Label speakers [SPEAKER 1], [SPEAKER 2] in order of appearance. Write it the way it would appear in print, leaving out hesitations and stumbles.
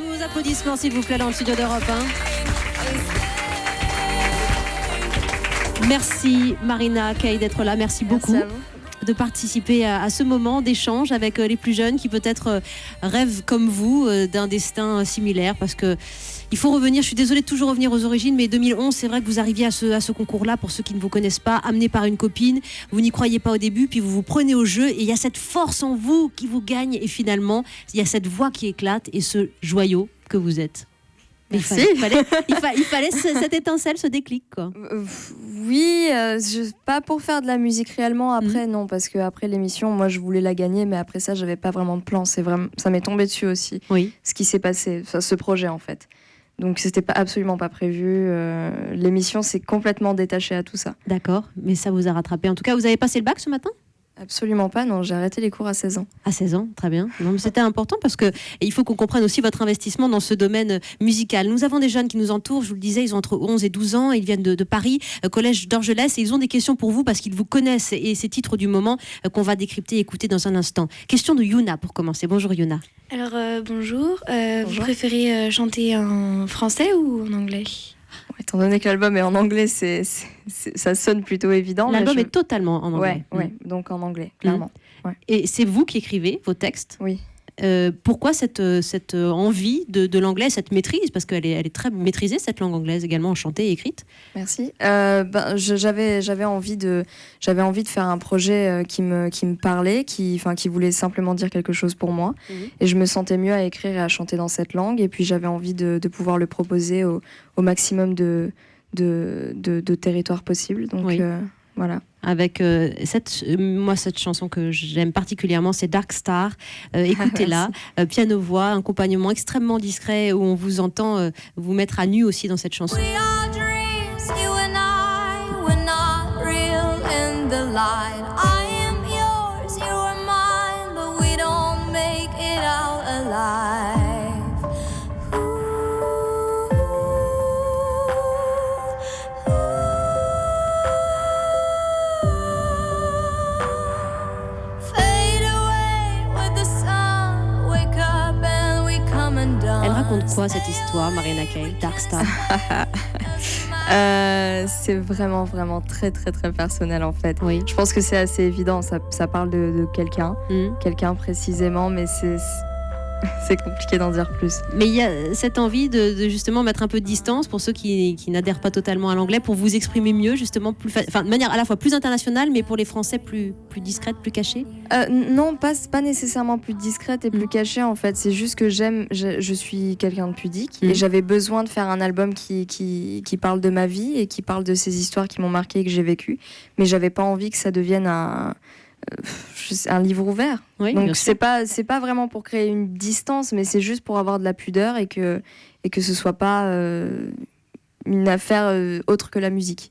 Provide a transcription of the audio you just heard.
[SPEAKER 1] Sous vos applaudissements, s'il vous plaît, dans le studio d'Europe 1. Merci Marina Kaye d'être là, merci beaucoup.
[SPEAKER 2] Merci à vous.
[SPEAKER 1] De participer à ce moment d'échange avec les plus jeunes qui peut-être rêvent comme vous d'un destin similaire, parce que il faut revenir, je suis désolée de toujours revenir aux origines, mais 2011, c'est vrai que vous arriviez à ce concours-là, pour ceux qui ne vous connaissent pas, amené par une copine, vous n'y croyez pas au début, puis vous vous prenez au jeu, et il y a cette force en vous qui vous gagne, et finalement, il y a cette voix qui éclate, et ce joyau que vous êtes.
[SPEAKER 2] Merci.
[SPEAKER 1] Il fallait cette étincelle, ce déclic, quoi.
[SPEAKER 2] Oui, pas pour faire de la musique réellement après, non, parce que après l'émission, moi je voulais la gagner, mais après ça, j'avais pas vraiment de plan. C'est vraiment, ça m'est tombé dessus aussi.
[SPEAKER 1] Oui.
[SPEAKER 2] Ce qui s'est passé, enfin, ce projet en fait. Donc c'était absolument pas prévu. L'émission s'est complètement détachée à tout ça.
[SPEAKER 1] D'accord, mais ça vous a rattrapé. En tout cas, vous avez passé le bac ce matin ?
[SPEAKER 2] Absolument pas, non. J'ai arrêté les cours à 16 ans.
[SPEAKER 1] À 16 ans, très bien. Non, mais c'était important parce que il faut qu'on comprenne aussi votre investissement dans ce domaine musical. Nous avons des jeunes qui nous entourent, je vous le disais, ils ont entre 11 et 12 ans, ils viennent de Paris, collège d'Orgelès, et ils ont des questions pour vous parce qu'ils vous connaissent, et ces titres du moment qu'on va décrypter et écouter dans un instant. Question de Yuna pour commencer. Bonjour Yuna.
[SPEAKER 3] Alors bonjour,
[SPEAKER 2] Bonjour.
[SPEAKER 3] vous préférez chanter en français ou en anglais ?
[SPEAKER 2] Étant donné que l'album est en anglais, ça sonne plutôt évident.
[SPEAKER 1] L'album est totalement en anglais.
[SPEAKER 2] Ouais, donc en anglais, clairement. Ouais.
[SPEAKER 1] Et c'est vous qui écrivez vos textes ?
[SPEAKER 2] Oui.
[SPEAKER 1] Pourquoi cette envie de l'anglais, cette maîtrise ? Parce qu'elle est très maîtrisée, cette langue anglaise, également chantée et écrite.
[SPEAKER 2] Merci. J'avais envie de faire un projet qui me parlait, qui voulait simplement dire quelque chose pour moi. Et je me sentais mieux à écrire et à chanter dans cette langue. Et puis j'avais envie de pouvoir le proposer au maximum de territoires possibles. Donc
[SPEAKER 1] oui.
[SPEAKER 2] Voilà.
[SPEAKER 1] Avec cette chanson que j'aime particulièrement, c'est Dark Star. Écoutez-la, piano-voix, accompagnement extrêmement discret où on vous entend vous mettre à nu aussi dans cette chanson.
[SPEAKER 4] We are dreams, you and I, we're not real in the light. I am yours, you are mine, but we don't make it out alive.
[SPEAKER 1] Elle raconte quoi cette histoire, Marina Kaye, Dark Star?
[SPEAKER 2] C'est vraiment, vraiment très, très, très personnel en fait.
[SPEAKER 1] Oui.
[SPEAKER 2] Je pense que c'est assez évident, ça parle de quelqu'un, quelqu'un précisément, mais c'est compliqué d'en dire plus.
[SPEAKER 1] Mais il y a cette envie de justement mettre un peu de distance pour ceux qui n'adhèrent pas totalement à l'anglais, pour vous exprimer mieux, justement, de manière à la fois plus internationale, mais pour les Français plus discrète, plus cachée.
[SPEAKER 2] Non, pas nécessairement plus discrète et plus cachée en fait. C'est juste que je suis quelqu'un de pudique et j'avais besoin de faire un album qui parle de ma vie et qui parle de ces histoires qui m'ont marqué et que j'ai vécues. Mais j'avais pas envie que ça devienne un livre ouvert.
[SPEAKER 1] Oui,
[SPEAKER 2] donc c'est pas vraiment pour créer une distance, mais c'est juste pour avoir de la pudeur et que ce soit pas une affaire autre que la musique.